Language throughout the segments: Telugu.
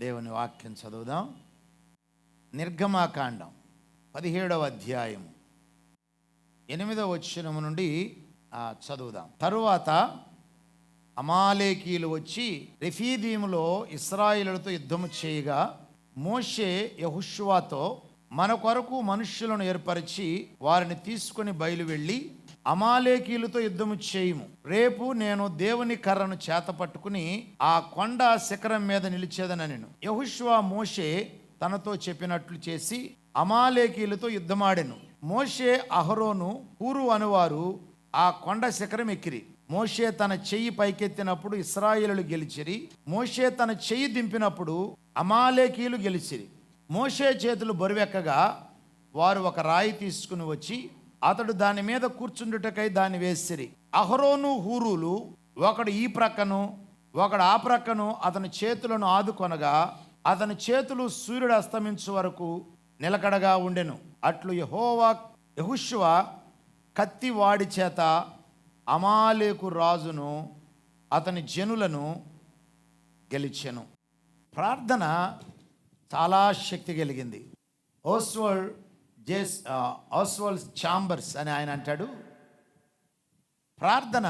దేవుని వాక్యం చదువుదాం. నిర్గమాకాండం 17వ అధ్యాయం 8వ వచనం నుండి చదువుదాం. తరువాత అమాలేకీయులు వచ్చి రెఫీదీములో ఇశ్రాయేలులతో యుద్ధము చేయగా మోషే యెహోషువతో, మన కొరకు మనుష్యులను ఏర్పరిచి వారిని తీసుకుని బయలువెళ్ళి అమాలేకీయులతో యుద్ధము చేయుము. రేపు నేను దేవుని కర్రను చేత పట్టుకుని ఆ కొండ శిఖరం మీద నిలిచేదనెను. యెహోషువ మోషే తనతో చెప్పినట్లు చేసి అమాలేకీయులతో యుద్ధమాడెను. మోషే, అహరోను, హూరు అనువారు ఆ కొండ శిఖరం ఎక్కిరి. మోషే తన చెయ్యి పైకెత్తినప్పుడు ఇశ్రాయేలులు గెలిచిరి. మోషే తన చెయ్యి దింపినప్పుడు అమాలేకీయులు గెలిచిరి. మోషే చేతులు బరువెక్కగా వారు ఒక రాయి తీసుకుని వచ్చి అతడు దాని మీద కూర్చుండుటకై దాన్ని వేసిరి. అహరోను, హూరులు ఒకడు ఈ ప్రక్కను ఒకడు ఆ ప్రక్కను అతని చేతులను ఆదుకొనగా అతని చేతులు సూర్యుడు అస్తమించు వరకు నిలకడగా ఉండెను. అట్లు యెహోషువ కత్తి వాడి చేత అమాలేకు రాజును అతని జనులను గెలిచెను. ప్రార్థన చాలా శక్తి కలిగింది. ఓస్వాల్డ్ ఛాంబర్స్ అని ఆయన అంటాడు, ప్రార్థన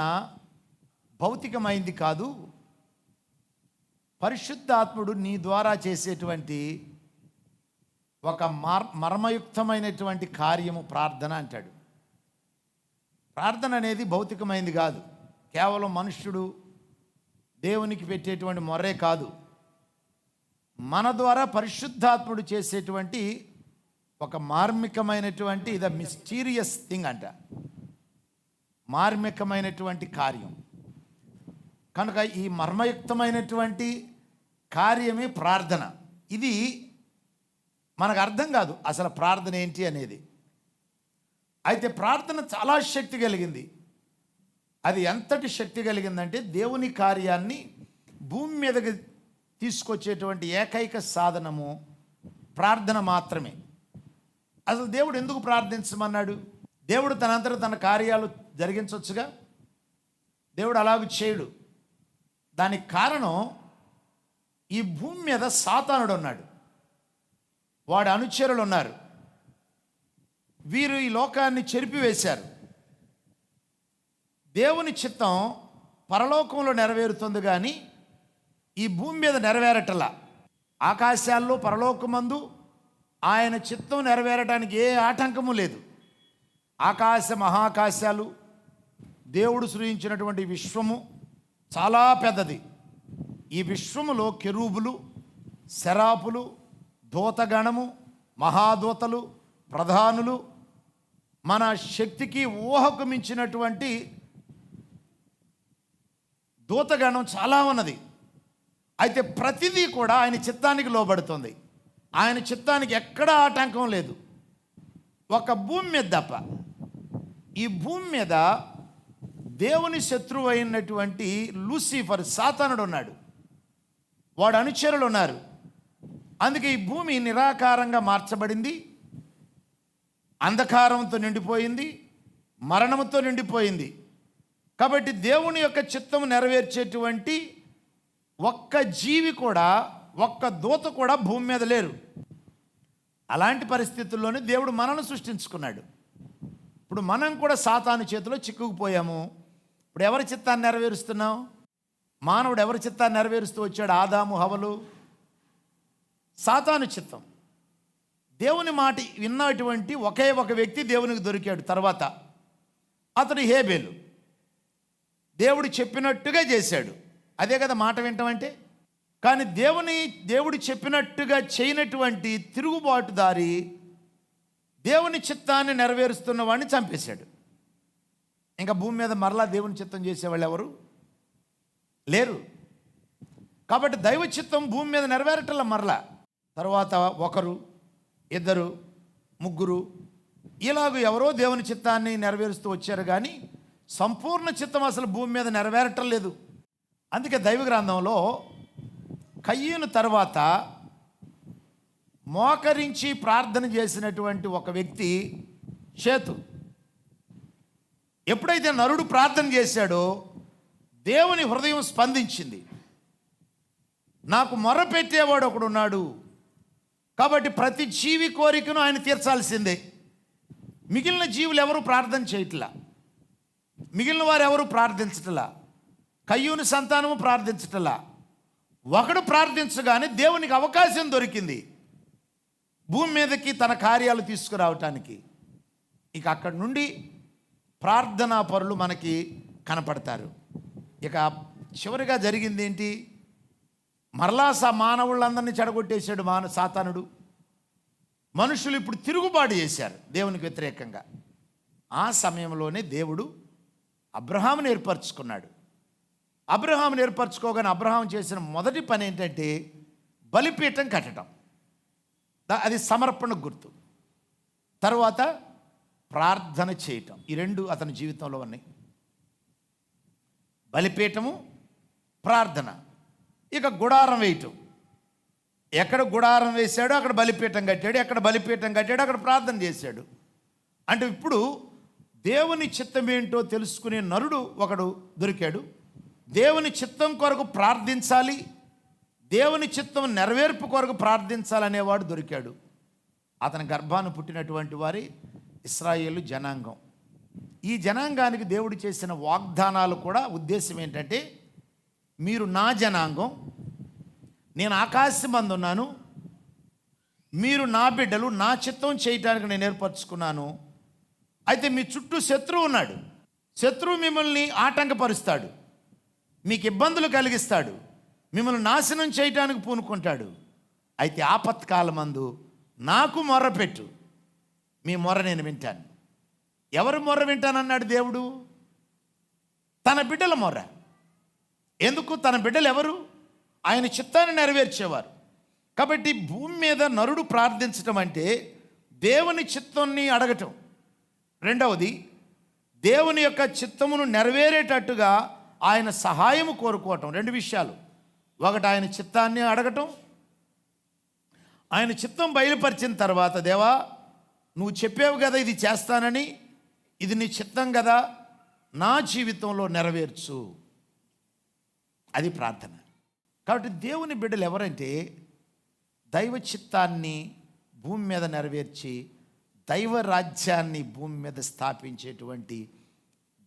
భౌతికమైంది కాదు, పరిశుద్ధాత్ముడు నీ ద్వారా చేసేటువంటి ఒక మర్మయుక్తమైనటువంటి కార్యము ప్రార్థన అంటాడు. ప్రార్థన అనేది భౌతికమైంది కాదు, కేవలం మనుష్యుడు దేవునికి పెట్టేటువంటి మొర్రే కాదు, మన ద్వారా పరిశుద్ధాత్ముడు చేసేటువంటి ఒక మార్మికమైనటువంటి ద మిస్టీరియస్ థింగ్ అంట, మార్మికమైనటువంటి కార్యం. కనుక ఈ మర్మయుక్తమైనటువంటి కార్యమే ప్రార్థన. ఇది మనకు అర్థం కాదు అసలు ప్రార్థన ఏంటి అనేది. అయితే ప్రార్థన చాలా శక్తి కలిగింది. అది ఎంతటి శక్తి కలిగిందంటే దేవుని కార్యాన్ని భూమి మీదకి తీసుకొచ్చేటువంటి ఏకైక సాధనము ప్రార్థన మాత్రమే. అసలు దేవుడు ఎందుకు ప్రార్థించమన్నాడు? దేవుడు తనంతట తన కార్యాలు జరిగించవచ్చుగా, దేవుడు అలాగ చేయడు. దానికి కారణం ఈ భూమి మీద సాతానుడు ఉన్నాడు, వాడి అనుచరులు ఉన్నారు. వీరు ఈ లోకాన్ని చెరిపివేశారు. దేవుని చిత్తం పరలోకంలో నెరవేరుతుంది కానీ ఈ భూమి మీద నెరవేరటలా. ఆకాశాల్లో పరలోకమందు ఆయన చిత్తం నెరవేరడానికి ఏ ఆటంకము లేదు. ఆకాశ మహాకాశాలు, దేవుడు సృజించినటువంటి విశ్వము చాలా పెద్దది. ఈ విశ్వములో కెరూబులు, శరాపులు, దూతగణము, మహాదూతలు, ప్రధానులు, మన శక్తికి ఊహకు మించినటువంటి దూతగణం చాలా ఉన్నది. అయితే ప్రతిదీ కూడా ఆయన చిత్తానికి లోబడుతుంది. ఆయన చిత్తానికి ఎక్కడా ఆటంకం లేదు, ఒక భూమి మీద తప్ప. ఈ భూమి మీద దేవుని శత్రువు అయినటువంటి లూసిఫర్, సాతానుడు ఉన్నాడు, వాడు అనుచరులు ఉన్నారు. అందుకే ఈ భూమి నిరాకారంగా మార్చబడింది, అంధకారంతో నిండిపోయింది, మరణంతో నిండిపోయింది. కాబట్టి దేవుని యొక్క చిత్తము నెరవేర్చేటువంటి ఒక్క జీవి కూడా, ఒక్క దూత కూడా భూమి మీద లేరు. అలాంటి పరిస్థితుల్లోనే దేవుడు మనల్ని సృష్టించుకున్నాడు. ఇప్పుడు మనం కూడా సాతాను చేతిలో చిక్కుకుపోయాము. ఇప్పుడు ఎవరి చిత్తాన్ని నెరవేరుస్తున్నాం? మానవుడు ఎవరి చిత్తాన్ని నెరవేరుస్తూ వచ్చాడు? ఆదాము, హవ్వలు. సాతాను చిత్తం. దేవుని మాట విన్నటువంటి ఒకే ఒక వ్యక్తి దేవునికి దొరికాడు. తర్వాత అతడు హేబేలు. దేవుడు చెప్పినట్టుగా చేశాడు. అదే కదా మాట వింటామంటే. కానీ దేవుడు చెప్పినట్టుగా చేయనటువంటి తిరుగుబాటుదారి దేవుని చిత్తాన్ని నెరవేరుస్తున్న వాడిని చంపేశాడు. ఇంకా భూమి మీద మరలా దేవుని చిత్తం చేసేవాళ్ళు ఎవరు లేరు. కాబట్టి దైవ చిత్తం భూమి మీద నెరవేరటంలా మరలా. తర్వాత ఒకరు, ఇద్దరు, ముగ్గురు ఇలాగ ఎవరో దేవుని చిత్తాన్ని నెరవేరుస్తూ వచ్చారు, కానీ సంపూర్ణ చిత్తం అసలు భూమి మీద నెరవేరటం లేదు. అందుకే దైవ గ్రంథంలో కయ్యూను తర్వాత మోకరించి ప్రార్థన చేసినటువంటి ఒక వ్యక్తి షేతు. ఎప్పుడైతే నరుడు ప్రార్థన చేశాడో దేవుని హృదయం స్పందించింది. నాకు మొర పెట్టేవాడు ఒకడు ఉన్నాడు. కాబట్టి ప్రతి జీవి కోరికను ఆయన తీర్చాల్సిందే. మిగిలిన జీవులు ఎవరు ప్రార్థన చేయట్లా, మిగిలిన వారు ఎవరు ప్రార్థించట్లా, కయ్యూని సంతానము ప్రార్థించట్లా. ఒకడు ప్రార్థించగానే దేవునికి అవకాశం దొరికింది భూమి మీదకి తన కార్యాలు తీసుకురావటానికి. ఇక అక్కడి నుండి ప్రార్థనా పరులు మనకి కనపడతారు. ఇక చివరిగా జరిగింది ఏంటి? మరలా మానవులందరినీ చెడగొట్టేశాడు సాతానుడు. మనుషులు ఇప్పుడు తిరుగుబాటు చేశారు దేవునికి వ్యతిరేకంగా. ఆ సమయంలోనే దేవుడు అబ్రహామును ఏర్పరచుకున్నాడు. అబ్రహామును ఏర్పరచుకోగానే అబ్రహాం చేసిన మొదటి పని ఏంటంటే బలిపీఠం కట్టడం. అది సమర్పణ గుర్తు. తర్వాత ప్రార్థన చేయటం. ఈ రెండు అతని జీవితంలో ఉన్నాయి, బలిపీఠము, ప్రార్థన. ఇక గుడారం వేయటం. ఎక్కడ గుడారం వేశాడో అక్కడ బలిపీఠం కట్టాడు, ఎక్కడ బలిపీఠం కట్టాడు అక్కడ ప్రార్థన చేశాడు. అంటే ఇప్పుడు దేవుని చిత్తం ఏంటో తెలుసుకునే నరుడు ఒకడు దొరికాడు. దేవుని చిత్తం కొరకు ప్రార్థించాలి, దేవుని చిత్తం నెరవేర్పు కొరకు ప్రార్థించాలనేవాడు దొరికాడు. అతని గర్భాన్ని పుట్టినటువంటి వారి ఇశ్రాయేలు జనాంగం. ఈ జనాంగానికి దేవుడు చేసిన వాగ్దానాలు కూడా ఉద్దేశం ఏంటంటే, మీరు నా జనాంగం, నేను ఆకాశమందు ఉన్నాను, మీరు నా బిడ్డలు, నా చిత్తం చేయటానికి నేను ఏర్పరచుకున్నాను. అయితే మీ చుట్టూ శత్రువు ఉన్నాడు. శత్రువు మిమ్మల్ని ఆటంకపరుస్తాడు, మీకు ఇబ్బందులు కలిగిస్తాడు, మిమ్మల్ని నాశనం చేయటానికి పూనుకుంటాడు. అయితే ఆపత్కాలమందు నాకు మొర్ర పెట్టు, మీ మొర్ర నేను వింటాను. ఎవరు మొర్ర వింటానన్నాడు దేవుడు? తన బిడ్డల మొర్ర. ఎందుకు? తన బిడ్డలు ఎవరు? ఆయన చిత్తాన్ని నెరవేర్చేవారు. కాబట్టి భూమి మీద నరుడు ప్రార్థించటం అంటే దేవుని చిత్తాన్ని అడగటం. రెండవది, దేవుని యొక్క చిత్తమును నెరవేరేటట్టుగా ఆయన సహాయము కోరుకోవటం. రెండు విషయాలు. ఒకటి ఆయన చిత్తాన్ని అడగటం, ఆయన చిత్తం బయలుపరిచిన తర్వాత, దేవా నువ్వు చెప్పావు కదా ఇది చేస్తానని, ఇది నీ చిత్తం కదా, నా జీవితంలో నెరవేర్చు. అది ప్రార్థన. కాబట్టి దేవుని బిడ్డలు ఎవరంటే దైవ చిత్తాన్ని భూమి మీద నెరవేర్చి దైవ రాజ్యాన్ని భూమి మీద స్థాపించేటువంటి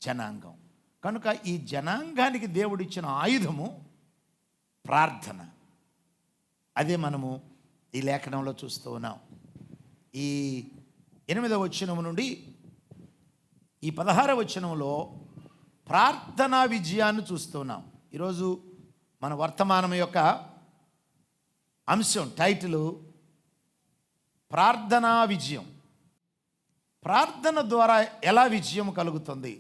జనాంగం. కనుక ఈ జనాంగానికి దేవుడిచ్చిన ఆయుధము ప్రార్థన. అదే మనము ఈ లేఖనంలో చూస్తూ ఉన్నాం. ఈ 8వ వచనం నుండి ఈ 16వ వచనంలో ప్రార్థనా విజయాన్ని చూస్తున్నాం. ఈరోజు మన వర్తమానం యొక్క అంశం, టైటిల్ ప్రార్థనా విజయం. ప్రార్థన ద్వారా ఎలా విజయం కలుగుతుంది?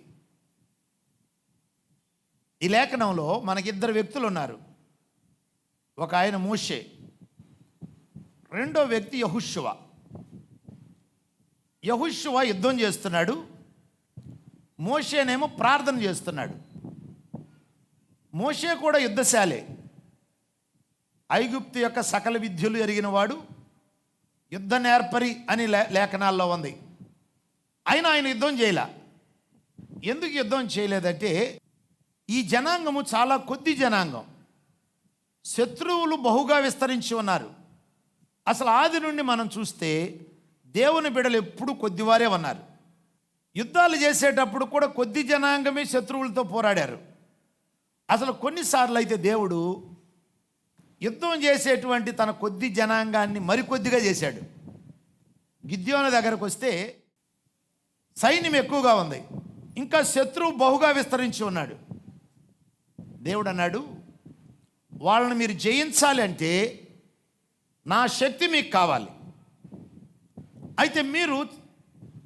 ఈ లేఖనంలో మనకిద్దరు వ్యక్తులు ఉన్నారు. ఒక ఆయన మోషే, రెండో వ్యక్తి యెహోషువ. యెహోషువ యుద్ధం చేస్తున్నాడు, మోషేనేమో ప్రార్థన చేస్తున్నాడు. మోషే కూడా యుద్ధశాలే, ఐగుప్తు యొక్క సకల విద్యలు ఎరిగినవాడు, యుద్ధ నేర్పరి అని లేఖనాల్లో ఉంది. అయినా ఆయన యుద్ధం చేయలే. ఎందుకు యుద్ధం చేయలేదంటే ఈ జనాంగము చాలా కొద్ది జనాంగం, శత్రువులు బహుగా విస్తరించి ఉన్నారు. అసలు ఆది నుండి మనం చూస్తే దేవుని బిడ్డలు ఎప్పుడు కొద్దివారే ఉన్నారు. యుద్ధాలు చేసేటప్పుడు కూడా కొద్ది జనాంగమే శత్రువులతో పోరాడారు. అసలు కొన్నిసార్లు అయితే దేవుడు యుద్ధం చేసేటువంటి తన కొద్ది జనాంగాన్ని మరికొద్దిగా చేశాడు. గిద్యోను దగ్గరకు వస్తే సైన్యం ఎక్కువగా ఉంది, ఇంకా శత్రువు బహుగా విస్తరించి ఉన్నాడు. దేవుడు అన్నాడు, వాళ్ళని మీరు జయించాలి అంటే నా శక్తి మీకు కావాలి. అయితే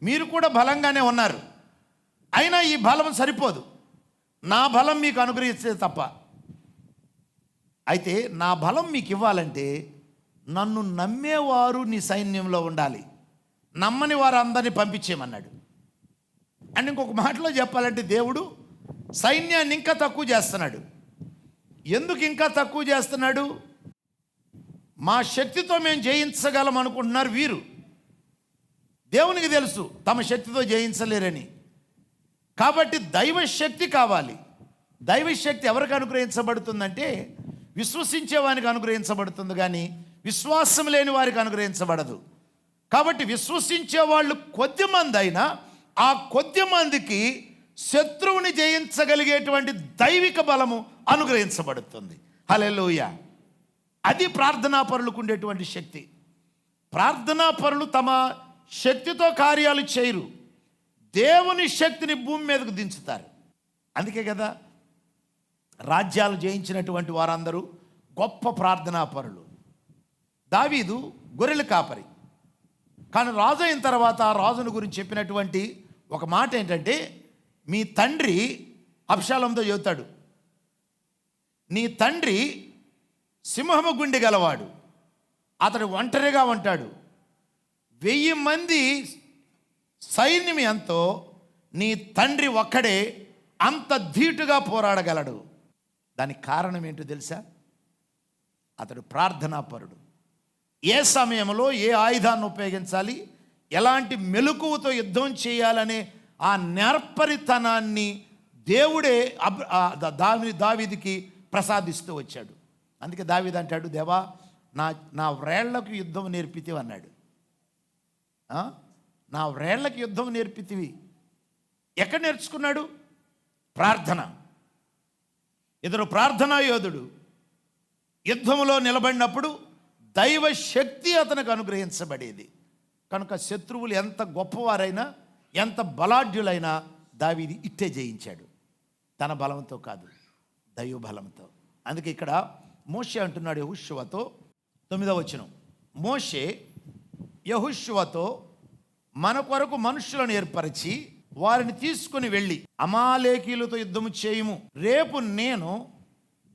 మీరు కూడా బలంగానే ఉన్నారు, అయినా ఈ బలం సరిపోదు, నా బలం మీకు అనుగ్రహిస్తే తప్ప. అయితే నా బలం మీకు ఇవ్వాలంటే నన్ను నమ్మేవారు నీ సైన్యంలో ఉండాలి, నమ్మని వారు అందరినీ పంపించేయమన్నాడు. అండ్ ఇంకొక మాటలో చెప్పాలంటే దేవుడు సైన్యాన్ని ఇంకా తక్కువ చేస్తున్నాడు. ఎందుకు ఇంకా తక్కువ చేస్తున్నాడు? మా శక్తితో మేము జయించగలం అనుకుంటున్నారు వీరు. దేవునికి తెలుసు తమ శక్తితో జయించలేరని. కాబట్టి దైవశక్తి కావాలి. దైవశక్తి ఎవరికి అనుగ్రహించబడుతుందంటే విశ్వసించే వారికి అనుగ్రహించబడుతుంది, కానీ విశ్వాసం లేని వారికి అనుగ్రహించబడదు. కాబట్టి విశ్వసించే వాళ్ళు కొద్దిమంది అయినా ఆ కొద్దిమందికి శత్రువుని జయించగలిగేటువంటి దైవిక బలము అనుగ్రహించబడుతుంది. హల్లెలూయా. అది ప్రార్థనాపరులకు ఉండేటువంటి శక్తి. ప్రార్థనాపరులు తమ శక్తితో కార్యాలు చేయరు, దేవుని శక్తిని భూమి మీదకు దించుతారు. అందుకే కదా రాజ్యాలు జయించినటువంటి వారందరూ గొప్ప ప్రార్థనాపరులు. దావీదు గొర్రెల కాపరి, కానీ రాజు అయిన తర్వాత ఆ రాజును గురించి చెప్పినటువంటి ఒక మాట ఏంటంటే, మీ తండ్రి అబ్షాలోముతో చెబుతాడు, నీ తండ్రి సింహము గుండె గలవాడు, అతడు ఒంటరిగా ఉంటాడు, 1000 మంది సైన్యం ఎంతో, నీ తండ్రి ఒక్కడే అంత ధీటుగా పోరాడగలడు. దానికి కారణం ఏంటో తెలుసా? అతడు ప్రార్థనాపరుడు. ఏ సమయంలో ఏ ఆయుధాన్ని ఉపయోగించాలి, ఎలాంటి మెలకువతో యుద్ధం చేయాలనే ఆ నేర్పరితనాన్ని దేవుడే దావీదుకి ప్రసాదిస్తూ వచ్చాడు. అందుకే దావీదు అంటాడు, దేవా నా వ్రేళ్లకు యుద్ధం నేర్పితివి అన్నాడు. నా వ్రేళ్లకు యుద్ధం నేర్పితివి. ఎక్కడ నేర్చుకున్నాడు? ప్రార్థన. ఇతడు ప్రార్థనా యోధుడు. యుద్ధంలో నిలబడినప్పుడు దైవ శక్తి అతనికి అనుగ్రహించబడేది. కనుక శత్రువులు ఎంత గొప్పవారైనా ఎంత బలాఢ్యులైనా దావీదు ఇట్టే జయించాడు, తన బలంతో కాదు, దైవ బలంతో. అందుకే ఇక్కడ మోషే అంటున్నాడు యెహోషువతో, 9వ వచనం, మోషే యెహోషువతో మన కొరకు మనుషులను ఏర్పరిచి వారిని తీసుకుని వెళ్ళి అమాలేకీయులతో యుద్ధము చేయుము. రేపు నేను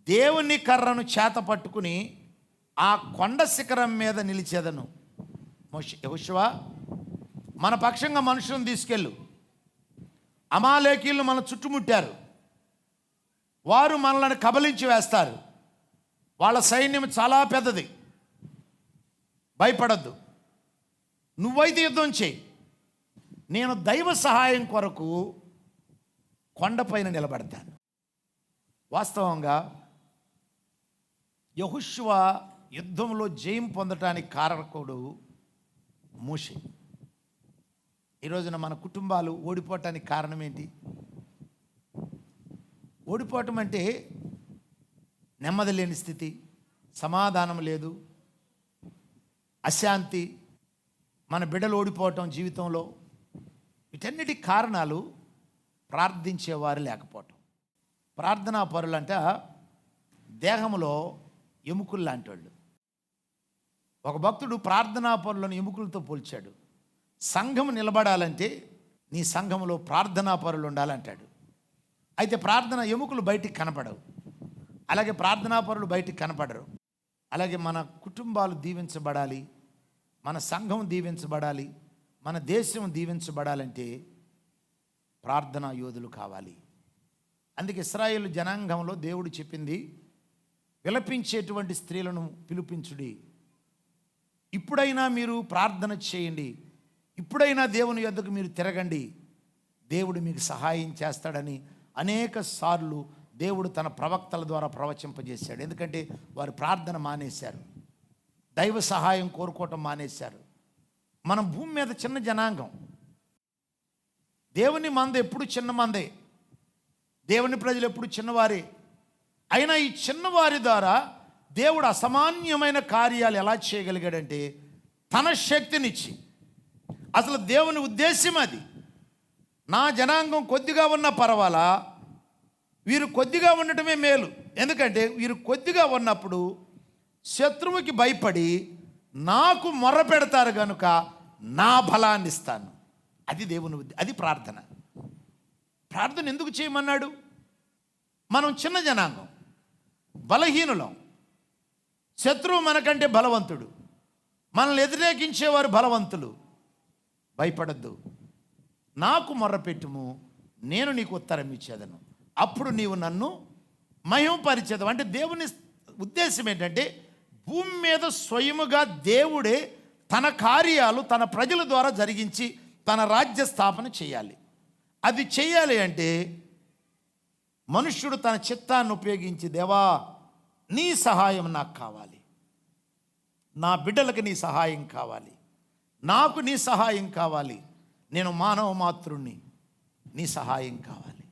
దేవుని కర్రను చేత పట్టుకుని ఆ కొండ శిఖరం మీద నిలిచేదను. యెహోషువ, మన పక్షంగా మనుషులను తీసుకెళ్ళు. అమాలేకీయులు మన చుట్టుముట్టారు, వారు మనల్ని కబలించి వేస్తారు. వాళ్ళ సైన్యం చాలా పెద్దది, భయపడద్దు, నువ్వైతే యుద్ధం చేయి. నేను దైవ సహాయం కొరకు కొండపైన నిలబడతాను. వాస్తవంగా యెహోషువ యుద్ధంలో జయం పొందటానికి కారకుడు మోషే. ఈరోజున మన కుటుంబాలు ఓడిపోవటానికి కారణం ఏంటి? ఓడిపోవటం అంటే నెమ్మది లేని స్థితి, సమాధానం లేదు, అశాంతి, మన బిడ్డలు ఓడిపోవటం జీవితంలో. వీటన్నిటి కారణాలు ప్రార్థించేవారు లేకపోవటం. ప్రార్థనా పరులంట దేహంలో ఎముకలు లాంటి వాళ్ళు. ఒక భక్తుడు ప్రార్థనా పరులను ఎముకలతో పోల్చాడు. సంఘం నిలబడాలంటే నీ సంఘంలో ప్రార్థనా పరులు ఉండాలంటాడు. అయితే ప్రార్థన ఎముకలు బయటికి కనపడవు, అలాగే ప్రార్థనా పరులు బయటికి కనపడరు. అలాగే మన కుటుంబాలు దీవించబడాలి, మన సంఘం దీవించబడాలి, మన దేశం దీవించబడాలంటే ప్రార్థనా యోధులు కావాలి. అందుకే ఇశ్రాయేలు జనాంగంలో దేవుడు చెప్పింది, విలపించేటువంటి స్త్రీలను పిలిపించుడి, ఇప్పుడైనా మీరు ప్రార్థన చేయండి, ఇప్పుడైనా దేవుని యొద్దకు మీరు తిరగండి, దేవుడు మీకు సహాయం చేస్తాడని అనేక సార్లు దేవుడు తన ప్రవక్తల ద్వారా ప్రవచింపజేశాడు. ఎందుకంటే వారు ప్రార్థన మానేశారు, దైవ సహాయం కోరుకోవటం మానేశారు. మనం భూమి మీద చిన్న జనాంగం, దేవుని మంద ఎప్పుడు చిన్న మందే, దేవుని ప్రజలు ఎప్పుడు చిన్నవారే. అయినా ఈ చిన్నవారి ద్వారా దేవుడు అసామాన్యమైన కార్యాలు ఎలా చేయగలిగాడంటే తన శక్తినిచ్చి. అసలు దేవుని ఉద్దేశం అది. నా జనాంగం కొద్దిగా ఉన్న పర్వాలా, వీరు కొద్దిగా ఉండటమే మేలు. ఎందుకంటే వీరు కొద్దిగా ఉన్నప్పుడు శత్రువుకి భయపడి నాకు మొర్ర పెడతారు కనుక నా బలాన్ని ఇస్తాను. అది దేవుని అది ప్రార్థన. ప్రార్థన ఎందుకు చేయమన్నాడు? మనం చిన్న జనాంగం, బలహీనులం, శత్రువు మనకంటే బలవంతుడు, మనల్ని వ్యతిరేకించేవారు బలవంతులు. భయపడద్దు, నాకు మొర్రపెట్టుము, నేను నీకు ఉత్తరం ఇచ్చేదను, అప్పుడు నీవు నన్ను మహిమపరిచేదవు. అంటే దేవుని ఉద్దేశం ఏంటంటే భూమి మీద స్వయముగా దేవుడే తన కార్యాలు తన ప్రజల ద్వారా జరిగించి తన రాజ్య స్థాపన చేయాలి. అది చేయాలి అంటే మనుష్యుడు తన చిత్తాన్ని ఉపయోగించి, దేవా నీ సహాయం నాకు కావాలి, నా బిడ్డలకు నీ సహాయం కావాలి, నాకు నీ సహాయం కావాలి, నేను మానవ మాతృణ్ణి, నీ సహాయం కావాలి.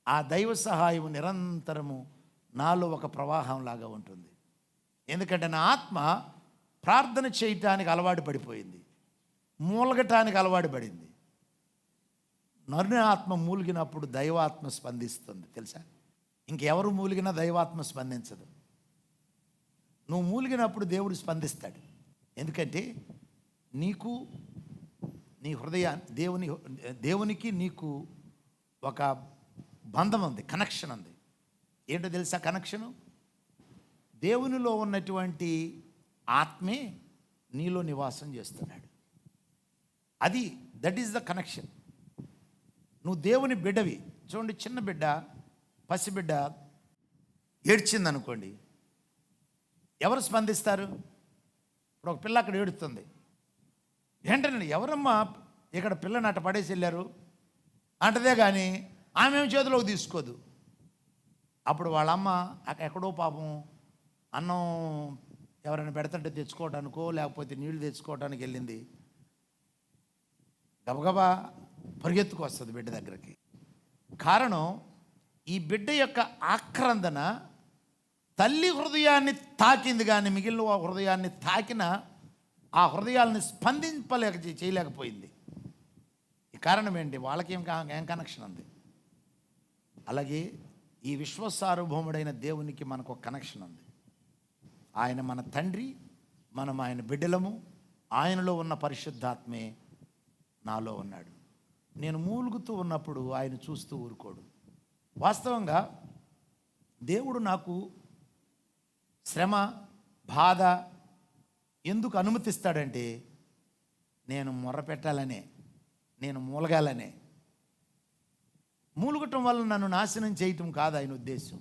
ఆ దైవ సహాయం నిరంతరము నాలో ఒక ప్రవాహంలాగా ఉంటుంది. ఎందుకంటే నా ఆత్మ ప్రార్థన చేయటానికి అలవాటు పడిపోయింది, మూలగటానికి అలవాటు పడింది. నరుని ఆత్మ మూలిగినప్పుడు దైవాత్మ స్పందిస్తుంది తెలుసా. ఇంకెవరు మూలిగినా దైవాత్మ స్పందించదు. నువ్వు మూలిగినప్పుడు దేవుడు స్పందిస్తాడు. ఎందుకంటే నీకు నీ దేవునికి నీకు ఒక బంధం ఉంది, కనెక్షన్ ఉంది. ఏంటో తెలుసా కనెక్షను? దేవునిలో ఉన్నటువంటి ఆత్మే నీలో నివాసం చేస్తున్నాడు. That is the connection. నువ్వు దేవుని బిడ్డవి. చూడండి, చిన్న బిడ్డ, పసిబిడ్డ ఏడ్చిందనుకోండి, ఎవరు స్పందిస్తారు? ఇప్పుడు ఒక పిల్ల అక్కడ ఏడుస్తుంది, ఏంటండి ఎవరమ్మా ఇక్కడ పిల్లని అట్ట పడేసి వెళ్ళారు అంటదే కానీ ఆమె చేతిలోకి తీసుకోదు. అప్పుడు వాళ్ళమ్మ ఎక్కడో పాపం అన్నం ఎవరైనా పెడతంటే తెచ్చుకోవడానికో లేకపోతే నీళ్లు తెచ్చుకోవడానికి వెళ్ళింది, గబగబా పరిగెత్తుకు వస్తుంది బిడ్డ దగ్గరికి. కారణం, ఈ బిడ్డ యొక్క ఆక్రందన తల్లి హృదయాన్ని తాకింది, కానీ మిగిలిన హృదయాన్ని తాకిన ఆ హృదయాలని చేయలేకపోయింది. ఈ కారణం ఏంటి? వాళ్ళకి ఏం కనెక్షన్ ఉంది. అలాగే ఈ విశ్వసార్వభౌముడైన దేవునికి మనకు ఒక కనెక్షన్ ఉంది. ఆయన మన తండ్రి, మనం ఆయన బిడ్డలము. ఆయనలో ఉన్న పరిశుద్ధాత్మే నాలో ఉన్నాడు. నేను మూలుగుతూ ఉన్నప్పుడు ఆయన చూస్తూ ఊరుకోడు. వాస్తవంగా దేవుడు నాకు శ్రమ, బాధ ఎందుకు అనుమతిస్తాడంటే నేను మొర్రపెట్టాలనే, నేను మూలగాలనే. మూలుగటం వల్ల నన్ను నాశనం చేయటం కాదు ఆయన ఉద్దేశం,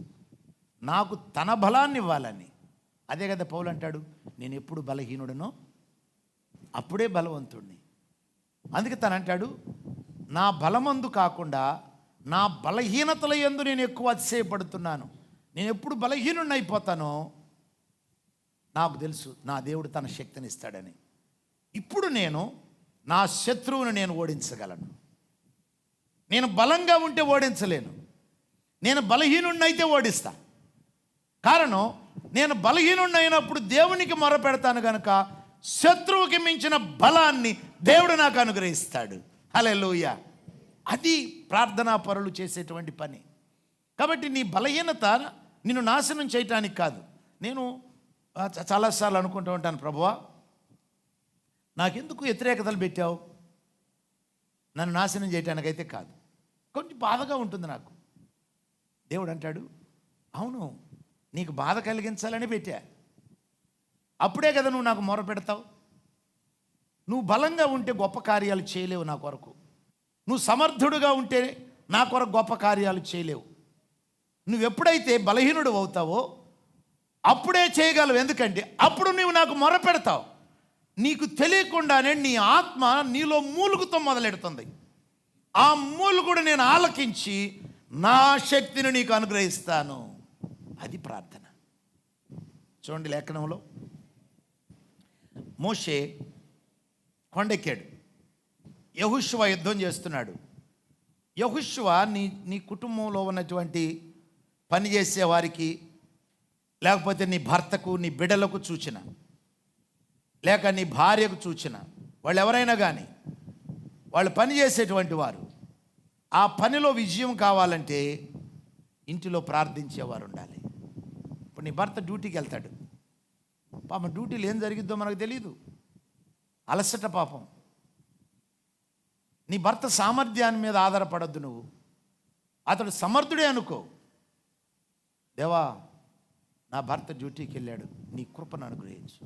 నాకు తన బలాన్ని ఇవ్వాలని. అదే కదా పౌలు అంటాడు, నేను ఎప్పుడు బలహీనుడనో అప్పుడే బలవంతుడిని. అందుకే తను అంటాడు, నా బలమందు కాకుండా నా బలహీనతల యందు నేను ఎక్కువ అతిశయపడుతున్నాను. నేను ఎప్పుడు బలహీనుడిని అయిపోతానో నాకు తెలుసు నా దేవుడు తన శక్తిని ఇస్తాడని. ఇప్పుడు నేను నా శత్రువును నేను ఓడించగలను. నేను బలంగా ఉంటే ఓడించలేను, నేను బలహీనుడిని అయితే ఓడిస్తా. కారణం, నేను బలహీనుడిని అయినప్పుడు దేవునికి మొరపెడతాను కనుక శత్రువుకి మించిన బలాన్ని దేవుడు నాకు అనుగ్రహిస్తాడు. హల్లెలూయా. అది ప్రార్థనా పరులు చేసేటువంటి పని. కాబట్టి నీ బలహీనత నిన్ను నాశనం చేయటానికి కాదు. నేను చాలాసార్లు అనుకుంటూ ఉంటాను, ప్రభువా నాకెందుకు వ్యతిరేకతలు పెట్టావు? నన్ను నాశనం చేయటానికైతే కాదు. కొంచెం బాధగా ఉంటుంది నాకు. దేవుడు అంటాడు, అవును నీకు బాధ కలిగించాలని పెట్టా, అప్పుడే కదా నువ్వు నాకు మొర పెడతావు. నువ్వు బలంగా ఉంటే గొప్ప కార్యాలు చేయలేవు నా కొరకు. నువ్వు సమర్థుడుగా ఉంటే నా కొరకు గొప్ప కార్యాలు చేయలేవు. నువ్వు ఎప్పుడైతే బలహీనుడు అవుతావో అప్పుడే చేయగలవు. ఎందుకంటే అప్పుడు నువ్వు నాకు మొర పెడతావు. నీకు తెలియకుండానే నీ ఆత్మ నీలో మూలుగుతో మొదలెడుతుంది. ఆ మూలుగుడు నేను ఆలకించి నా శక్తిని నీకు అనుగ్రహిస్తాను. అది ప్రార్థన. చూడండి, లేఖనంలో మోషే కొండెక్కాడు, యెహోషువ యుద్ధం చేస్తున్నాడు. యెహోషువ నీ కుటుంబంలో ఉన్నటువంటి పనిచేసే వారికి, లేకపోతే నీ భర్తకు, నీ బిడ్డలకు సూచన, లేక నీ భార్యకు సూచన, వాళ్ళు ఎవరైనా కానీ వాళ్ళు పని చేసేటువంటి వారు, ఆ పనిలో విజయం కావాలంటే ఇంటిలో ప్రార్థించేవారు ఉండాలి. ఇప్పుడు నీ భర్త డ్యూటీకి వెళ్తాడు, పాపం డ్యూటీలో ఏం జరిగిద్దో మనకు తెలీదు, అలసట పాపం. నీ భర్త సామర్థ్యాన్ని మీద ఆధారపడద్దు. నువ్వు అతడు సమర్థుడే అనుకో. దేవా నా భర్త డ్యూటీకి వెళ్ళాడు, నీ కృపను అనుగ్రహించు.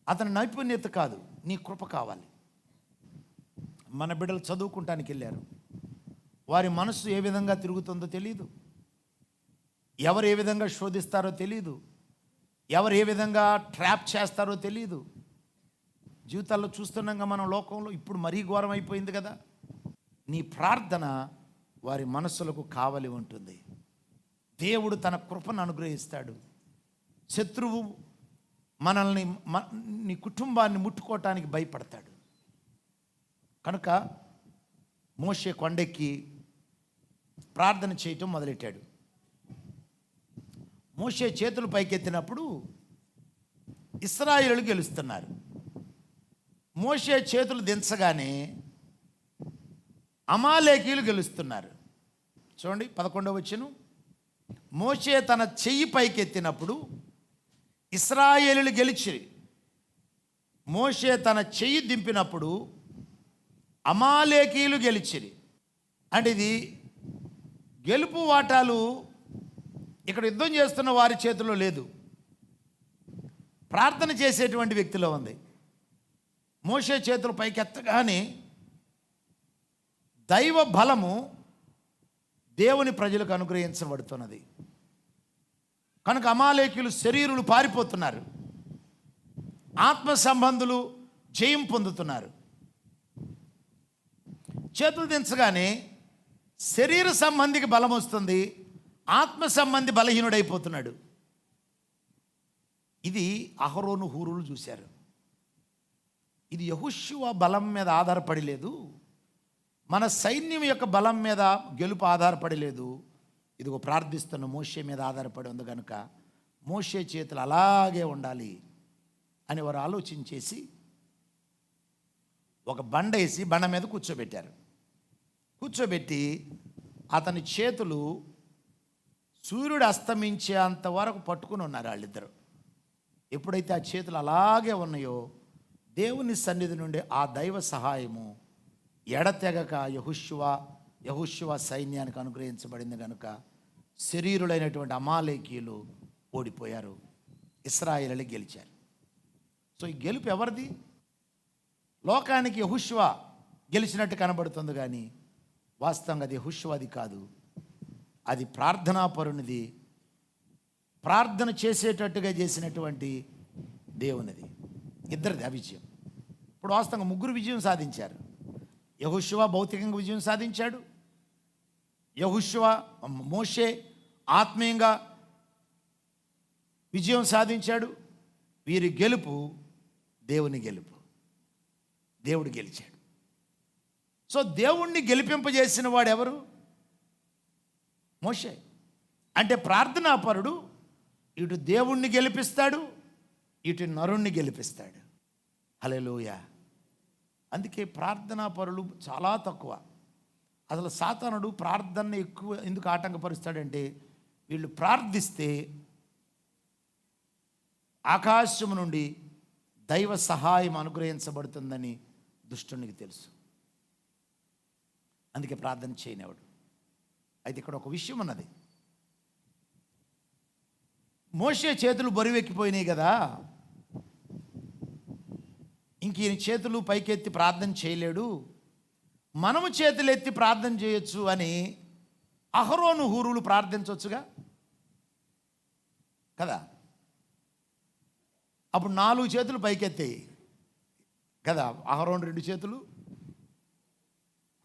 అతని నైపుణ్యత కాదు, నీ కృప కావాలి. మన బిడ్డలు చదువుకుంటానికి వెళ్ళారు, వారి మనసు ఏ విధంగా తిరుగుతుందో తెలియదు, ఎవరు ఏ విధంగా శోధిస్తారో తెలియదు, ఎవరు ఏ విధంగా ట్రాప్ చేస్తారో తెలియదు. జీవితాల్లో చూస్తున్నాగా మనం లోకంలో ఇప్పుడు మరీ ఘోరం అయిపోయింది కదా. నీ ప్రార్థన వారి మనస్సులకు కావలి ఉంటుంది. దేవుడు తన కృపను అనుగ్రహిస్తాడు. శత్రువు మనల్ని నీ కుటుంబాన్ని ముట్టుకోవటానికి భయపడతాడు. కనుక మోషే కొండెక్కి ప్రార్థన చేయటం మొదలెట్టాడు. మోషే చేతులు పైకెత్తినప్పుడు ఇశ్రాయేలు గెలుస్తున్నారు. మోషే చేతులు దించగానే అమాలేకీయులు గెలుస్తున్నారు. చూడండి 11వ వచనం. మోషే తన చెయ్యి పైకెత్తినప్పుడు ఇశ్రాయేలీయులు గెలిచిరి. మోషే తన చెయ్యి దింపినప్పుడు అమాలేకీయులు గెలిచిరి. అంటే ఇది గెలుపు వాటాలు ఇక్కడ యుద్ధం చేస్తున్న వారి చేతిలో లేదు, ప్రార్థన చేసేటువంటి వ్యక్తిలో ఉంది. మోషే చేతులు పైకెత్తగానే దైవ బలము దేవుని ప్రజలకు అనుగ్రహించబడుతున్నది. కనుక అమాలేకీయులు శరీరులు పారిపోతున్నారు, ఆత్మ సంబంధులు జయం పొందుతున్నారు. చేతులు దించగానే శరీర సంబంధికి బలం వస్తుంది, ఆత్మ సంబంధి బలహీనుడైపోతున్నాడు. ఇది అహరోను హూరులు చూశారు. ఇది యెహోషువ బలం మీద ఆధారపడి లేదు, మన సైన్యం యొక్క బలం మీద గెలుపు ఆధారపడి లేదు, ఇదిగో ప్రార్థిస్తున్న మోషే మీద ఆధారపడి ఉంది. కనుక మోషే చేతులు అలాగే ఉండాలి అని వారు ఆలోచించేసి ఒక బండ వేసి బండ మీద కూర్చోబెట్టారు. కూర్చోబెట్టి అతని చేతులు సూర్యుడు అస్తమించే అంతవరకు పట్టుకుని ఉన్నారు వాళ్ళిద్దరు. ఎప్పుడైతే ఆ చేతులు అలాగే ఉన్నాయో దేవుని సన్నిధి నుండి ఆ దైవ సహాయము ఎడతెగక యెహోషువ సైన్యానికి అనుగ్రహించబడింది. కనుక శరీరులైనటువంటి అమాలేకీయులు ఓడిపోయారు, ఇశ్రాయేలీయులు గెలిచారు. సో ఈ గెలుపు ఎవరిది? లోకానికి యెహోషువ గెలిచినట్టు కనబడుతుంది, కానీ వాస్తవంగా అది యెహోషువది కాదు, అది ప్రార్థనాపరునిది, ప్రార్థన చేసేటట్టుగా చేసినటువంటి దేవునిది. ఇద్దరిది ఆ విజయం. ఇప్పుడు వాస్తవంగా ముగ్గురు విజయం సాధించారు. యెహోషువ భౌతికంగా విజయం సాధించాడు, మోషే ఆత్మీయంగా విజయం సాధించాడు. వీరి గెలుపు దేవుని గెలుపు, దేవుడు గెలిచాడు. సో దేవుణ్ణి గెలిపింపజేసిన వాడు ఎవరు? మోషే. అంటే ప్రార్థనాపరుడు ఇటు దేవుణ్ణి గెలిపిస్తాడు, ఇటు నరుణ్ణి గెలిపిస్తాడు. హల్లెలూయా. అందుకే ప్రార్థనాపరులు చాలా తక్కువ. అసలు సాతానుడు ప్రార్థనని ఎక్కువ ఎందుకు ఆటంకపరుస్తాడంటే, వీళ్ళు ప్రార్థిస్తే ఆకాశము నుండి దైవ సహాయం అనుగ్రహించబడుతుందని దుష్టునికి తెలుసు. అందుకే ప్రార్థన చేయనివాడు. అయితే ఇక్కడ ఒక విషయం ఉన్నది. మోషే చేతులు బరువెక్కిపోయినాయి కదా, ఇంక ఈయన చేతులు పైకెత్తి ప్రార్థన చేయలేడు, మనము చేతులు ఎత్తి ప్రార్థన చేయొచ్చు అని అహరోను హూరులు ప్రార్థించవచ్చుగా కదా. అప్పుడు 4 చేతులు పైకెత్తాయి కదా, అహరోను 2 చేతులు,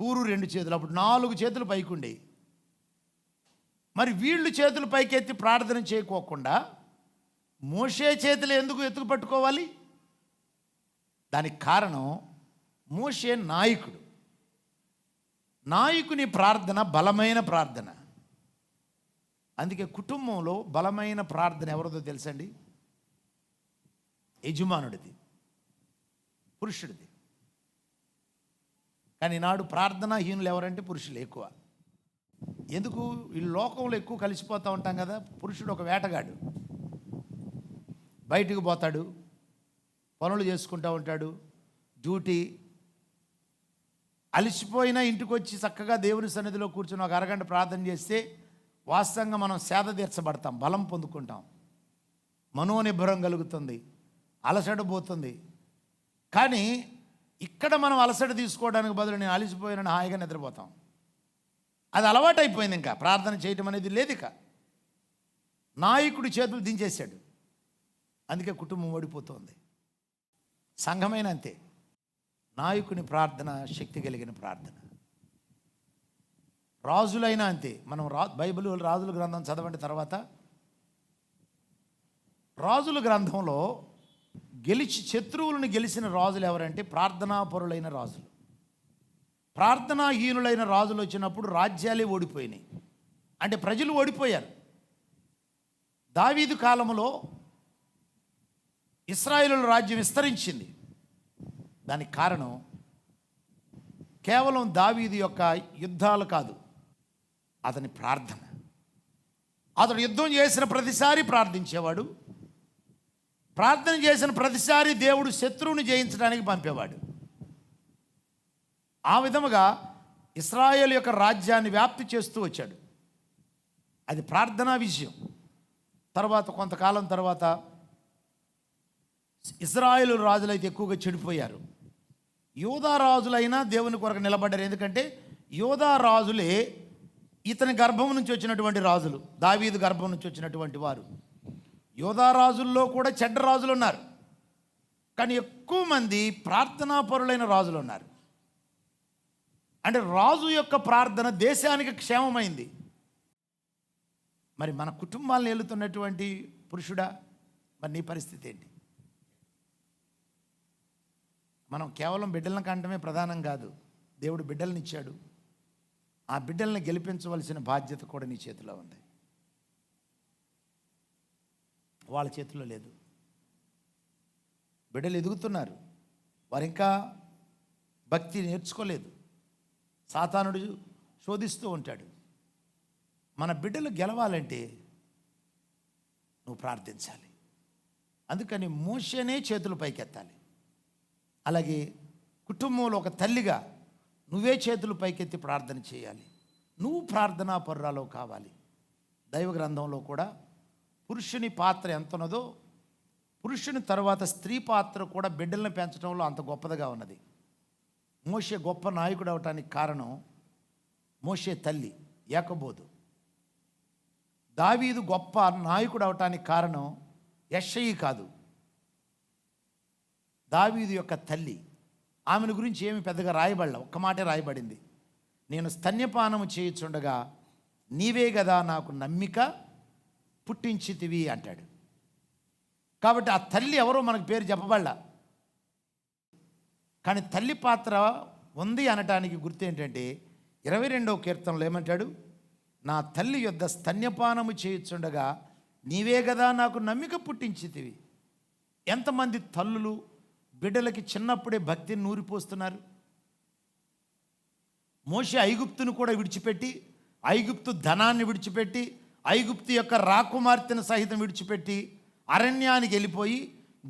హూరు 2 చేతులు, అప్పుడు 4 చేతులు పైకుండే. మరి వీళ్ళు చేతులు పైకెత్తి ప్రార్థన చేయకోకుండా మోషే చేతులు ఎందుకు ఎత్తుకు పట్టుకోవాలి? దానికి కారణం మోషే నాయకుడు. నాయకుని ప్రార్థన బలమైన ప్రార్థన. అందుకే కుటుంబంలో బలమైన ప్రార్థన ఎవరిదో తెలుసండి? యజమానుడిది, పురుషుడిది. కానీ నాడు ప్రార్థనాహీనులు ఎవరంటే పురుషులు ఎక్కువ. ఎందుకు? ఈ లోకంలో ఎక్కువ కలిసిపోతూ ఉంటాం కదా. పురుషుడు ఒక వేటగాడు, బయటికి పోతాడు, పనులు చేసుకుంటూ ఉంటాడు, డ్యూటీ, అలసిపోయినా ఇంటికి వచ్చి చక్కగా దేవుని సన్నిధిలో కూర్చొని ఒక అరగంట ప్రార్థన చేస్తే వాస్తవంగా మనం సేద తీర్చబడతాం, బలం పొందుకుంటాం, మనోనిబ్బరం కలుగుతుంది, అలసట పోతుంది. కానీ ఇక్కడ మనం అలసట తీసుకోవడానికి బదులు నేను అలసిపోయిన హాయిగా నిద్రపోతాం. అది అలవాటైపోయింది. ఇంకా ప్రార్థన చేయటం అనేది లేదు. ఇక నాయకుడి చేతులు దించేశాడు, అందుకే కుటుంబం ఓడిపోతుంది. సంఘమైన అంతే. నాయకుని ప్రార్థన శక్తి కలిగిన ప్రార్థన. రాజులైనా అంతే. మనం బైబిల్ రాజుల గ్రంథం చదవండి. తర్వాత రాజుల గ్రంథంలో శత్రువులను గెలిచిన రాజులు ఎవరంటే ప్రార్థనాపరులైన రాజులు. ప్రార్థనాహీనులైన రాజులు వచ్చినప్పుడు రాజ్యాలే ఓడిపోయినాయి, అంటే ప్రజలు ఓడిపోయారు. దావీదు కాలంలో ఇశ్రాయేలు రాజ్యం విస్తరించింది. దానికి కారణం కేవలం దావీదు యొక్క యుద్ధాలు కాదు, అతని ప్రార్థన. అతడు యుద్ధం చేసిన ప్రతిసారి ప్రార్థించేవాడు. ప్రార్థన చేసిన ప్రతిసారి దేవుడు శత్రువుని జయించడానికి పంపేవాడు. ఆ విధముగా ఇశ్రాయేలు యొక్క రాజ్యాన్ని వ్యాప్తి చేస్తూ వచ్చాడు. అది ప్రార్థనా విజయం. తర్వాత కొంతకాలం తర్వాత ఇశ్రాయేలు రాజులైతే ఎక్కువగా చెడిపోయారు. యోధా రాజులైనా దేవుని కొరకు నిలబడ్డారు. ఎందుకంటే యోధా రాజులే ఇతని గర్భం నుంచి వచ్చినటువంటి రాజులు, దావీదు గర్భం నుంచి వచ్చినటువంటి వారు. యోధా రాజుల్లో కూడా చెడ్డ రాజులు ఉన్నారు, కానీ ఎక్కువ మంది ప్రార్థనాపరులైన రాజులు ఉన్నారు. అంటే రాజు యొక్క ప్రార్థన దేశానికి క్షేమమైంది. మరి మన కుటుంబాలను ఏలుతున్నటువంటి పురుషుడా, మరి నీ పరిస్థితి ఏంటి? మనం కేవలం బిడ్డలను కంటమే ప్రధానం కాదు. దేవుడు బిడ్డలను ఇచ్చాడు. ఆ బిడ్డల్ని గెలిపించవలసిన బాధ్యత కూడా నీ చేతిలో ఉంది, వాళ్ళ చేతిలో లేదు. బిడ్డలు ఎదుగుతున్నారు, వారు ఇంకా భక్తి నేర్చుకోలేదు. సాతానుడు శోధిస్తూ ఉంటాడు. మన బిడ్డలు గెలవాలంటే నువ్వు ప్రార్థించాలి. అందుకని మోషేనే చేతులు పైకెత్తాలి. అలాగే కుటుంబంలో ఒక తల్లిగా నువ్వే చేతులు పైకెత్తి ప్రార్థన చేయాలి. నువ్వు ప్రార్థనా పరురాలో కావాలి. దైవ గ్రంథంలో కూడా పురుషుని పాత్ర ఎంత ఉన్నదో, పురుషుని తర్వాత స్త్రీ పాత్ర కూడా బిడ్డలను పెంచడంలో అంత గొప్పదిగా ఉన్నది. మోషే గొప్ప నాయకుడు అవటానికి కారణం మోషే తల్లి యాకోబోదు. దావీదు గొప్ప నాయకుడు అవటానికి కారణం యెష్షయి కాదు, దావీదు యొక్క తల్లి. ఆమెను గురించి ఏమి పెద్దగా రాయబడలే, ఒక్క మాటే రాయబడింది. నేను స్తన్యపానము చేయుచుండగా నీవే కదా నాకు నమ్మిక పుట్టించితివి అంటాడు. కాబట్టి ఆ తల్లి ఎవరో మనకు పేరు చెప్పబడలా, కానీ తల్లి పాత్ర ఉంది అనటానికి గుర్తు ఏంటంటే 22వ కీర్తనలో ఏమంటాడు? నా తల్లి యొద్ద స్తన్యపానము చేయుచుండగా నీవే కదా నాకు నమ్మిక పుట్టించితివి. ఎంతమంది తల్లులు బిడ్డలకి చిన్నప్పుడే భక్తిని నూరిపోస్తున్నారు. మోషే ఐగుప్తును కూడా విడిచిపెట్టి, ఐగుప్తు ధనాన్ని విడిచిపెట్టి, ఐగుప్తు యొక్క రాకుమార్తెను సహితం విడిచిపెట్టి అరణ్యానికి వెళ్ళిపోయి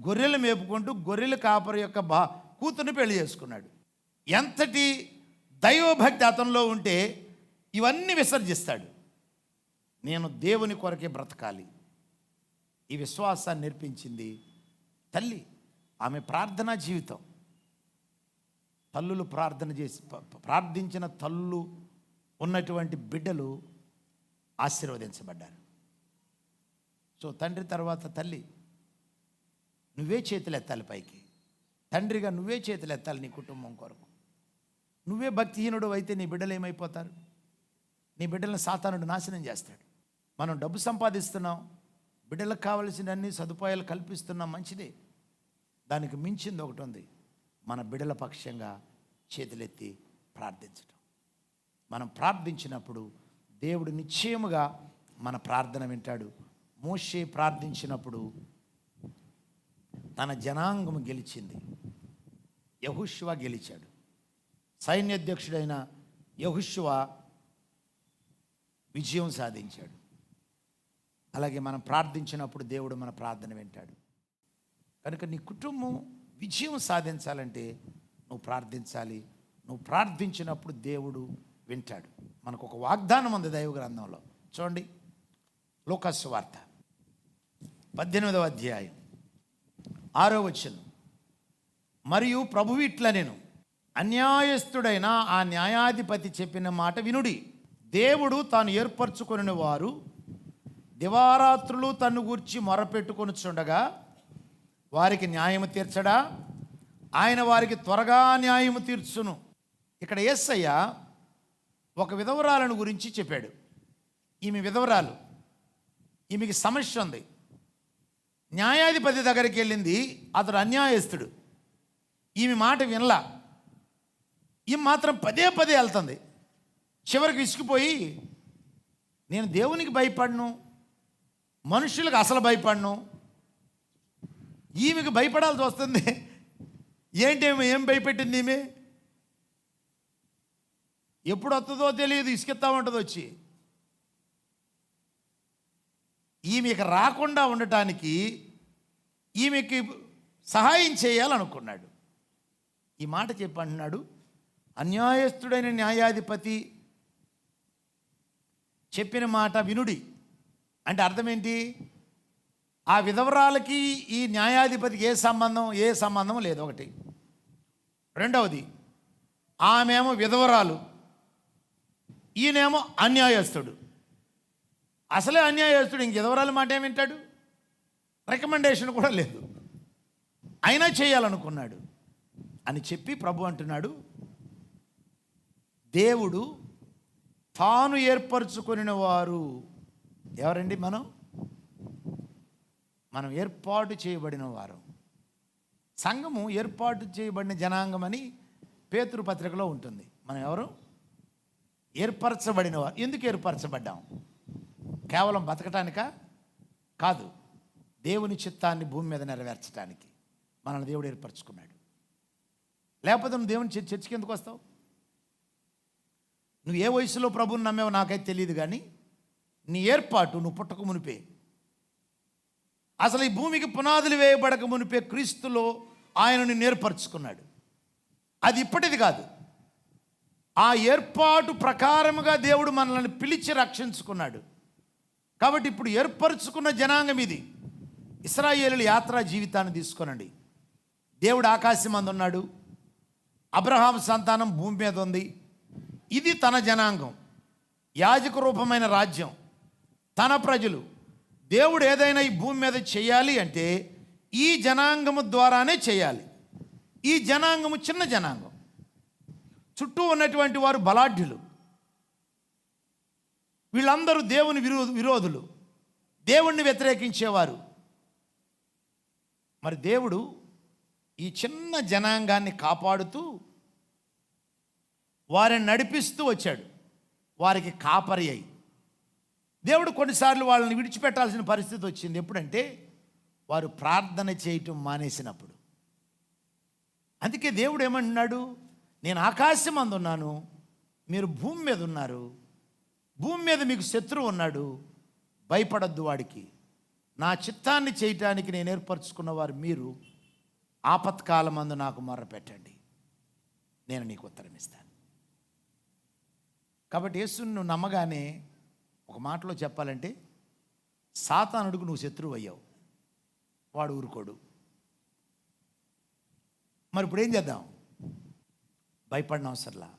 గొర్రెలు మేపుకుంటూ గొర్రెల కాపరి యొక్క కూతుర్ని పెళ్లి చేసుకున్నాడు. ఎంతటి దైవభక్తి అతనిలో ఉంటే ఇవన్నీ విసర్జిస్తాడు. నేను దేవుని కొరకే బ్రతకాలి. ఈ విశ్వాసాన్ని నేర్పించింది తల్లి. ఆమె ప్రార్థనా జీవితం. తల్లులు ప్రార్థన చేసి ప్రార్థించిన తల్లు ఉన్నటువంటి బిడ్డలు ఆశీర్వదించబడ్డారు. సో తండ్రి తర్వాత తల్లి, నువ్వే చేతులు ఎత్తాలి పైకి. తండ్రిగా నువ్వే చేతులు ఎత్తాలి నీ కుటుంబం కొరకు. నువ్వే భక్తిహీనుడు అయితే నీ బిడ్డలు ఏమైపోతారు? నీ బిడ్డలను సాతానుడు నాశనం చేస్తాడు. మనం డబ్బు సంపాదిస్తున్నాం, బిడ్డలకు కావలసిన అన్ని సదుపాయాలు కల్పిస్తున్నాం, మంచిదే. దానికి మించింది ఒకటి ఉంది, మన బిడ్డల పక్షంగా చేతులెత్తి ప్రార్థించడం. మనం ప్రార్థించినప్పుడు దేవుడు నిశ్చయముగా మన ప్రార్థన వింటాడు. మోషే ప్రార్థించినప్పుడు తన జనాంగము గెలిచింది, యెహోషువ గెలిచాడు. సైన్యాధ్యక్షుడైన యెహోషువ విజయం సాధించాడు. అలాగే మనం ప్రార్థించినప్పుడు దేవుడు మన ప్రార్థన వింటాడు. కనుక నీ కుటుంబం విజయం సాధించాలంటే నువ్వు ప్రార్థించాలి. నువ్వు ప్రార్థించినప్పుడు దేవుడు వింటాడు. మనకు ఒక వాగ్దానం ఉంది దైవ గ్రంథంలో. చూడండి, లూకాసు సువార్త 18వ అధ్యాయం 6వ వచనం. మరియు ప్రభువు ఇట్లా నేను అన్యాయస్తుడైన ఆ న్యాయాధిపతి చెప్పిన మాట వినుడి. దేవుడు తాను ఏర్పరచుకొనిన వారు దివారాత్రులు తన్ను గూర్చి మొరపెట్టుకొనుచుండగా వారికి న్యాయము తీర్చడా? ఆయన వారికి త్వరగా న్యాయము తీర్చును. ఇక్కడ యేసయ్య ఒక విధవరాలను గురించి చెప్పాడు. ఈమె విధవరాలు, ఈమెకి సమస్య ఉంది. న్యాయాధిపతి దగ్గరికి వెళ్ళింది, అతడు అన్యాయస్తుడు. ఈమె మాట వినలా. ఈమె మాత్రం పదే పదే వెళ్తుంది. చివరికి విసిగిపోయి, నేను దేవునికి భయపడను, మనుషులకు అసలు భయపడను, ఈమెకి భయపడాల్సి వస్తుంది. ఏం భయపెట్టింది ఈమె? ఎప్పుడు వస్తుందో తెలియదు, ఇసుకెత్తా ఉంటుంది వచ్చి. ఈమెకి రాకుండా ఉండటానికి ఈమెకి సహాయం చేయాలనుకున్నాడు. ఈ మాట చెప్పంటున్నాడు, అన్యాయస్తుడైన న్యాయాధిపతి చెప్పిన మాట వినుడి. అంటే అర్థం ఏంటి? ఆ విధవరాలకి ఈ న్యాయాధిపతికి ఏ సంబంధం లేదు. ఒకటి. రెండవది, ఆమెమో విధవరాలు, ఈయనేమో అన్యాయస్తుడు. అసలే అన్యాయస్తుడు, ఇంక విధవరాలు మాట ఏమి వింటాడు? రికమెండేషన్ కూడా లేదు, అయినా చేయాలనుకున్నాడు అని చెప్పి ప్రభు అంటున్నాడు, దేవుడు తాను ఏర్పరచుకొనిన వారు ఎవరండి? మనం ఏర్పాటు చేయబడిన వారు. సంఘము ఏర్పాటు చేయబడిన జనాంగం అని పేతురు పత్రికలో ఉంటుంది. మనం ఎవరు? ఏర్పరచబడిన వారు. ఎందుకు ఏర్పరచబడ్డాం? కేవలం బతకటానికా? కాదు, దేవుని చిత్తాన్ని భూమి మీద నెరవేర్చడానికి మనల్ని దేవుడు ఏర్పరచుకున్నాడు. లేకపోతే నువ్వు దేవుని చర్చికి ఎందుకు వస్తావు? నువ్వు ఏ వయసులో ప్రభువుని నమ్మేవో నాకైతే తెలియదు, కానీ నీ ఏర్పాటు నువ్వు పుట్టక మునిపే, అసలు ఈ భూమికి పునాదులు వేయబడక మునిపే క్రీస్తులో ఆయనను ఏర్పరచుకున్నాడు. అది ఇప్పటిది కాదు, ఆ ఏర్పాటు ప్రకారముగా దేవుడు మనల్ని పిలిచి రక్షించుకున్నాడు. కాబట్టి ఇప్పుడు ఏర్పరచుకున్న జనాంగం ఇది. ఇశ్రాయేలీయుల యాత్రా జీవితాన్ని తీసుకోనండి. దేవుడు ఆకాశం అందు ఉన్నాడు, అబ్రహాం సంతానం భూమి మీద ఉంది. ఇది తన జనాంగం, యాజక రూపమైన రాజ్యం, తన ప్రజలు. దేవుడు ఏదైనా ఈ భూమి మీద చేయాలి అంటే ఈ జనాంగము ద్వారానే చేయాలి. ఈ జనాంగము చిన్న జనాంగం, చుట్టూ ఉన్నటువంటి వారు బలాఢ్యులు. వీళ్ళందరూ దేవుని విరోధులు, దేవుణ్ణి వ్యతిరేకించేవారు. మరి దేవుడు ఈ చిన్న జనాంగాన్ని కాపాడుతూ వారిని నడిపిస్తూ వచ్చాడు. వారికి కాపరి అయి దేవుడు కొన్నిసార్లు వాళ్ళని విడిచిపెట్టాల్సిన పరిస్థితి వచ్చింది. ఎప్పుడంటే వారు ప్రార్థన చేయటం మానేసినప్పుడు. అందుకే దేవుడు ఏమంటున్నాడు, నేను ఆకాశం అందు ఉన్నాను, మీరు భూమి మీద ఉన్నారు, భూమి మీద మీకు శత్రువు ఉన్నాడు, భయపడద్దు వాడికి. నా చిత్తాన్ని చేయటానికి నేను ఏర్పరచుకున్న వారు మీరు. ఆపత్కాలమందు నాకు మొర్ర పెట్టండి, నేను నీకు ఉత్తరం ఇస్తాను. కాబట్టి యేసుని నువ్వు నమ్మగానే ఒక మాటలో చెప్పాలంటే సాతానుడికి నువ్వు శత్రువు అయ్యావు, వాడు ఊరుకోడు. మరి ఇప్పుడు ఏం చేద్దాం? భయపడిన అవసరంలా,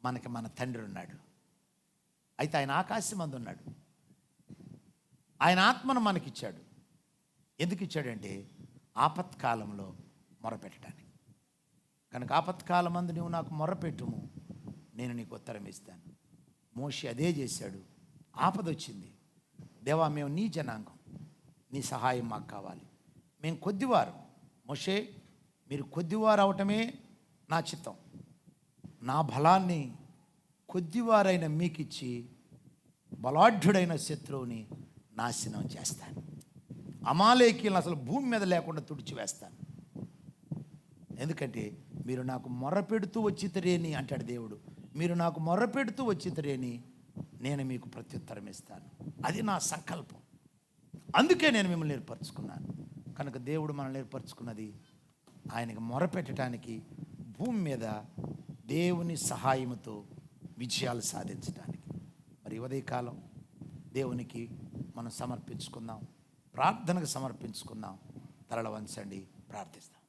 మనకి మన తండ్రి ఉన్నాడు. అయితే ఆయన ఆకాశం అందు ఉన్నాడు, ఆయన ఆత్మను మనకిచ్చాడు. ఎందుకు ఇచ్చాడంటే ఆపత్కాలంలో మొరపెట్టడానికి. కనుక ఆపత్కాలం అందు నువ్వు నాకు మొరపెట్టుము, నేను నీకు ఉత్తరం ఇస్తాను. మోషే అదే చేశాడు. ఆపద వచ్చింది, దేవా మేము నీ జనాంగం, నీ సహాయం మాకు కావాలి, మేము కొద్దివారు. మోషే, మీరు కొద్దివారు అవటమే నా చిత్తం, నా బలాన్ని కొద్దివారైన మీకు ఇచ్చి బలాఢ్యుడైన శత్రువుని నాశనం చేస్తాను, అమాలేకీలను అసలు భూమి మీద లేకుండా తుడిచివేస్తాను. ఎందుకంటే మీరు నాకు మొర్రపెడుతూ వచ్చితరేని అంటాడు దేవుడు. మీరు నాకు మొర్రపెడుతూ వచ్చితరేని నేను మీకు ప్రత్యుత్తరం ఇస్తాను. అది నా సంకల్పం. అందుకే నేను మిమ్మల్ని ఏర్పరచుకున్నాను. కనుక దేవుడు మనల్ని ఏర్పరచుకున్నది ఆయనకు మొరపెట్టడానికి, భూమి మీద దేవుని సహాయముతో విజయాలు సాధించడానికి. మరి ఉదయకాలం దేవునికి మనం సమర్పించుకుందాం, ప్రార్థనకు సమర్పించుకుందాం. తలల వంచండి, ప్రార్థిస్తాం.